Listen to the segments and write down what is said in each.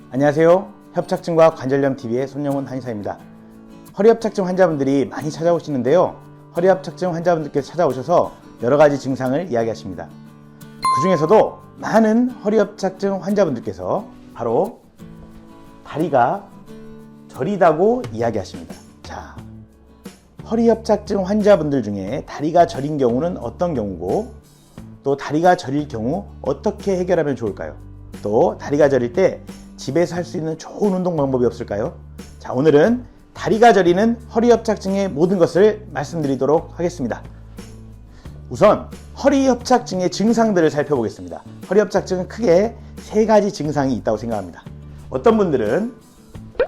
안녕하세요. 협착증과 관절염TV의 손영훈 한의사입니다. 허리협착증 환자분들이 많이 찾아오시는데요. 허리협착증 환자분들께서 찾아오셔서 여러가지 증상을 이야기하십니다. 그 중에서도 많은 허리협착증 환자분들께서 바로 다리가 저리다고 이야기하십니다. 자, 허리협착증 환자분들 중에 다리가 저린 경우는 어떤 경우고, 또 다리가 저릴 경우 어떻게 해결하면 좋을까요? 또 다리가 저릴 때 집에서 할 수 있는 좋은 운동 방법이 없을까요? 자, 오늘은 다리가 저리는 허리협착증의 모든 것을 말씀드리도록 하겠습니다. 우선 허리협착증의 증상들을 살펴보겠습니다. 허리협착증은 크게 세 가지 증상이 있다고 생각합니다. 어떤 분들은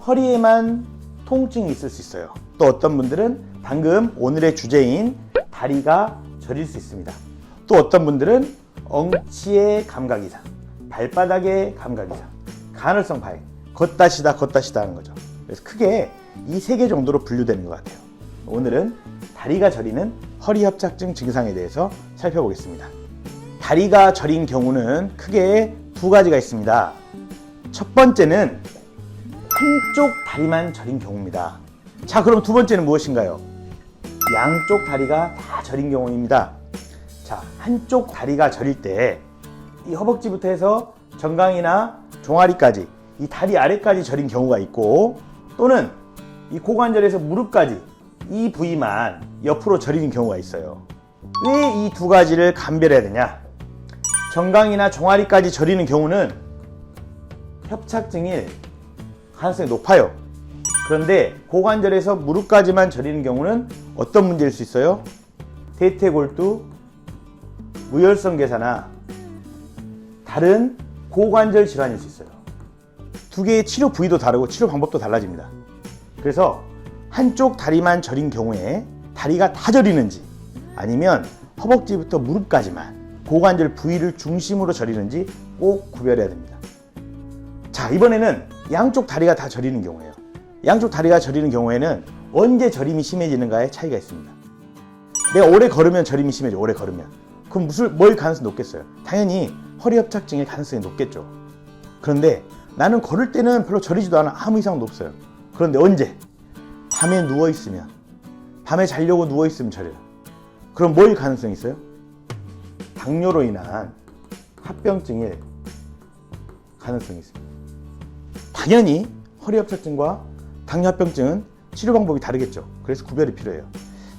허리에만 통증이 있을 수 있어요. 또 어떤 분들은 방금 오늘의 주제인 다리가 저릴 수 있습니다. 또 어떤 분들은 엉치의 감각 이상, 발바닥의 감각 이상, 간헐성 파행, 걷다 쉬다 하는 거죠. 그래서 크게 이 세 개 정도로 분류되는 것 같아요. 오늘은 다리가 저리는 허리협착증 증상에 대해서 살펴보겠습니다. 다리가 저린 경우는 크게 두 가지가 있습니다. 첫 번째는 한쪽 다리만 저린 경우입니다. 자, 그럼 두 번째는 무엇인가요? 양쪽 다리가 다 저린 경우입니다. 자, 한쪽 다리가 저릴 때 이 허벅지부터 해서 정강이나 종아리까지 이 다리 아래까지 저린 경우가 있고, 또는 이 고관절에서 무릎까지 이 부위만 옆으로 저리는 경우가 있어요. 왜 이 두 가지를 감별해야 되냐? 정강이나 종아리까지 저리는 경우는 협착증일 가능성이 높아요. 그런데 고관절에서 무릎까지만 저리는 경우는 어떤 문제일 수 있어요? 대퇴골두, 무혈성 괴사나 다른 고관절 질환일 수 있어요. 두 개의 치료 부위도 다르고 치료 방법도 달라집니다. 그래서 한쪽 다리만 저린 경우에 다리가 다 저리는지, 아니면 허벅지부터 무릎까지만 고관절 부위를 중심으로 저리는지 꼭 구별해야 됩니다. 자, 이번에는 양쪽 다리가 다 저리는 경우예요. 양쪽 다리가 저리는 경우에는 언제 저림이 심해지는가에 차이가 있습니다. 내가 오래 걸으면 저림이 심해져. 오래 걸으면. 그럼 뭘 가능성이 높겠어요? 당연히 허리협착증일 가능성이 높겠죠. 그런데 나는 걸을 때는 별로 저리지도 않아. 아무 이상도 없어요. 그런데 언제? 밤에 누워있으면, 밤에 자려고 누워있으면 저려요. 그럼 뭘 가능성이 있어요? 당뇨로 인한 합병증일 가능성이 있습니다. 당연히 허리협착증과 당뇨합병증은 치료 방법이 다르겠죠. 그래서 구별이 필요해요.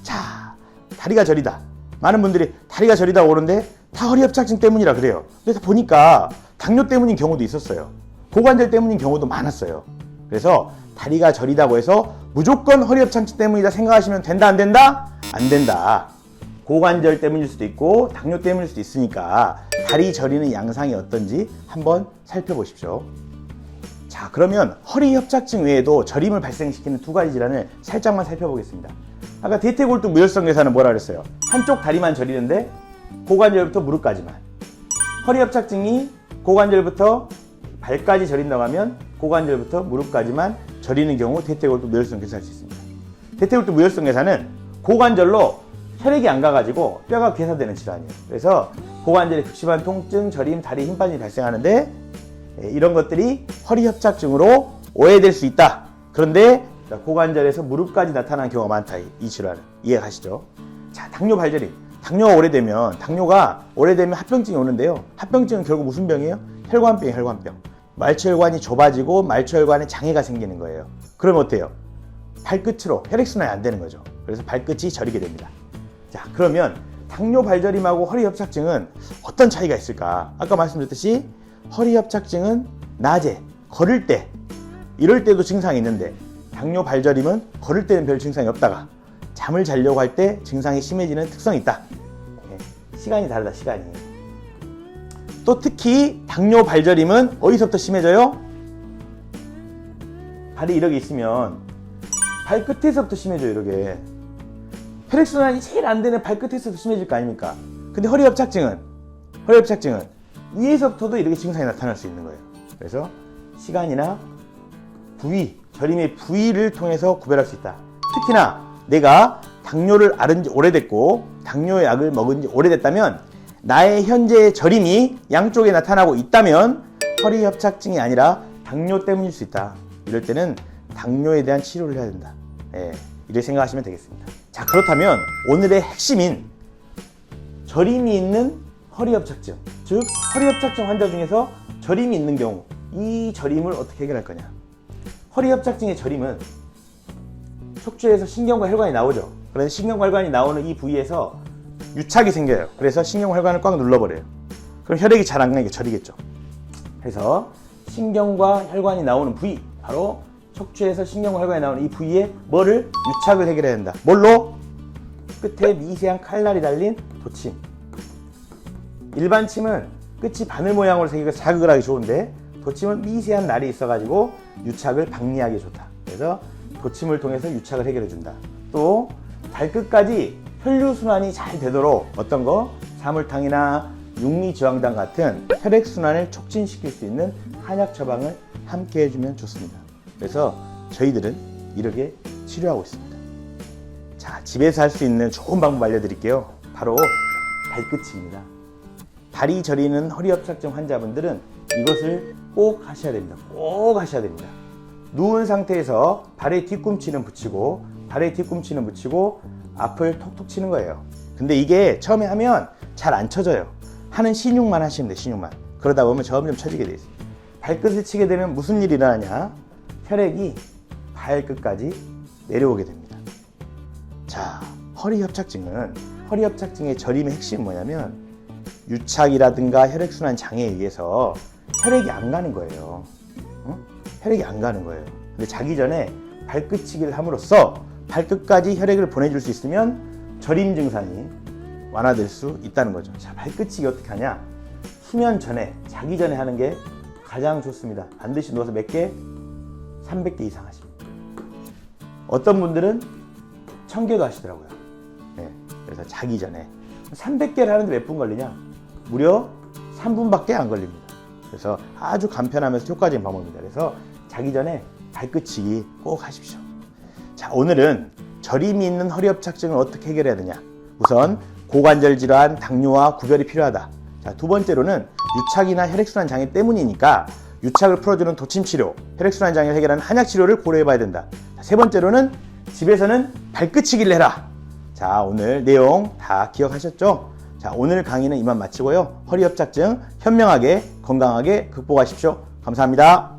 자, 다리가 저리다. 많은 분들이 다리가 저리다고 오는데 다 허리협착증 때문이라 그래요. 그래서 보니까 당뇨 때문인 경우도 있었어요. 고관절 때문인 경우도 많았어요. 그래서 다리가 저리다고 해서 무조건 허리협착증 때문이다 생각하시면 된다, 안 된다? 안 된다. 고관절 때문일 수도 있고 당뇨 때문일 수도 있으니까 다리 저리는 양상이 어떤지 한번 살펴보십시오. 자, 그러면 허리협착증 외에도 저림을 발생시키는 두 가지 질환을 살짝만 살펴보겠습니다. 아까 대퇴골두 무혈성 괴사는 뭐라 그랬어요? 한쪽 다리만 저리는데 고관절부터 무릎까지만. 허리협착증이 고관절부터 발까지 저린다고 하면 고관절부터 무릎까지만 저리는 경우 대퇴골두 무혈성 괴사할 수 있습니다. 대퇴골두 무혈성 괴사는 고관절로 혈액이 안 가가지고 뼈가 괴사되는 질환이에요. 그래서 고관절에 극심한 통증, 저림, 다리 힘 빠짐이 발생하는데 이런 것들이 허리협착증으로 오해될 수 있다. 그런데 고관절에서 무릎까지 나타나는 경우가 많다. 이 질환을 이해가시죠? 자, 당뇨 발저림. 당뇨가 오래되면 합병증이 오는데요. 합병증은 결국 무슨 병이에요? 혈관병이에요. 혈관병. 말초혈관이 좁아지고 말초혈관에 장애가 생기는 거예요. 그러면 어때요? 발끝으로 혈액순환이 안 되는 거죠. 그래서 발끝이 저리게 됩니다. 자, 그러면 당뇨 발저림하고 허리협착증은 어떤 차이가 있을까? 아까 말씀드렸듯이 허리협착증은 낮에 걸을 때, 이럴 때도 증상이 있는데, 당뇨 발저림은 걸을 때는 별 증상이 없다가 잠을 자려고 할 때 증상이 심해지는 특성이 있다. 시간이 다르다. 시간이. 또 특히 당뇨 발저림은 어디서부터 심해져요? 발이 이렇게 있으면 발끝에서부터 심해져요. 이렇게 혈액순환이 제일 안 되는 발끝에서부터 심해질 거 아닙니까? 근데 허리협착증은 위에서부터도 이렇게 증상이 나타날 수 있는 거예요. 그래서 시간이나 부위, 저림의 부위를 통해서 구별할 수 있다. 특히나 내가 당뇨를 앓은 지 오래됐고 당뇨 약을 먹은 지 오래됐다면 나의 현재의 저림이 양쪽에 나타나고 있다면 허리협착증이 아니라 당뇨 때문일 수 있다. 이럴 때는 당뇨에 대한 치료를 해야 된다. 이렇게 생각하시면 되겠습니다. 자, 그렇다면 오늘의 핵심인 저림이 있는 허리협착증, 즉 허리협착증 환자 중에서 저림이 있는 경우, 이 저림을 어떻게 해결할 거냐. 허리협착증의 저림은 척추에서 신경과 혈관이 나오죠. 그래서 신경과 혈관이 나오는 이 부위에서 유착이 생겨요. 그래서 신경과 혈관을 꽉 눌러버려요. 그럼 혈액이 잘 안 가니까 저리겠죠. 그래서 신경과 혈관이 나오는 부위, 바로 척추에서 신경과 혈관이 나오는 이 부위에 뭐를? 유착을 해결해야 된다. 뭘로? 끝에 미세한 칼날이 달린 도침. 일반 침은 끝이 바늘 모양으로 생겨서 자극을 하기 좋은데, 도침은 미세한 날이 있어가지고 유착을 방리하기 좋다. 그래서 도침을 통해서 유착을 해결해 준다. 또 발끝까지 혈류순환이 잘 되도록 어떤 거? 사물탕이나 육리지황단 같은 혈액순환을 촉진시킬 수 있는 한약 처방을 함께 해주면 좋습니다. 그래서 저희들은 이렇게 치료하고 있습니다. 자, 집에서 할 수 있는 좋은 방법 알려드릴게요. 바로 발끝입니다. 발이 저리는 허리협착증 환자분들은 이것을 꼭 하셔야 됩니다. 꼭 하셔야 됩니다. 누운 상태에서 발의 뒤꿈치는 붙이고, 발의 뒤꿈치는 붙이고 앞을 톡톡 치는 거예요. 근데 이게 처음에 하면 잘 안 쳐져요. 하는 신용만 하시면 돼요. 신용만. 그러다 보면 점점 쳐지게 돼 있어요. 발끝을 치게 되면 무슨 일이 일어나냐? 혈액이 발끝까지 내려오게 됩니다. 자, 허리협착증의 저림의 핵심은 뭐냐면 유착이라든가 혈액순환 장애에 의해서 혈액이 안 가는 거예요. 혈액이 안 가는 거예요. 근데 자기 전에 발끝치기를 함으로써 발끝까지 혈액을 보내줄 수 있으면 저림 증상이 완화될 수 있다는 거죠. 자, 발끝치기 어떻게 하냐? 수면 전에, 자기 전에 하는 게 가장 좋습니다. 반드시 누워서 몇 개? 300개 이상 하십니다. 어떤 분들은 1000개도 하시더라고요. 그래서 자기 전에 300개를 하는데 몇 분 걸리냐? 무려 3분밖에 안 걸립니다. 그래서 아주 간편하면서 효과적인 방법입니다. 그래서 자기 전에 발끝치기 꼭 하십시오. 자, 오늘은 저림이 있는 허리협착증을 어떻게 해결해야 되냐? 우선 고관절 질환, 당뇨와 구별이 필요하다. 자, 두 번째로는 유착이나 혈액순환 장애 때문이니까 유착을 풀어주는 도침치료, 혈액순환 장애를 해결하는 한약치료를 고려해봐야 된다. 자, 세 번째로는 집에서는 발끝치기를 해라. 자, 오늘 내용 다 기억하셨죠? 자, 오늘 강의는 이만 마치고요. 허리협착증 현명하게 건강하게 극복하십시오. 감사합니다.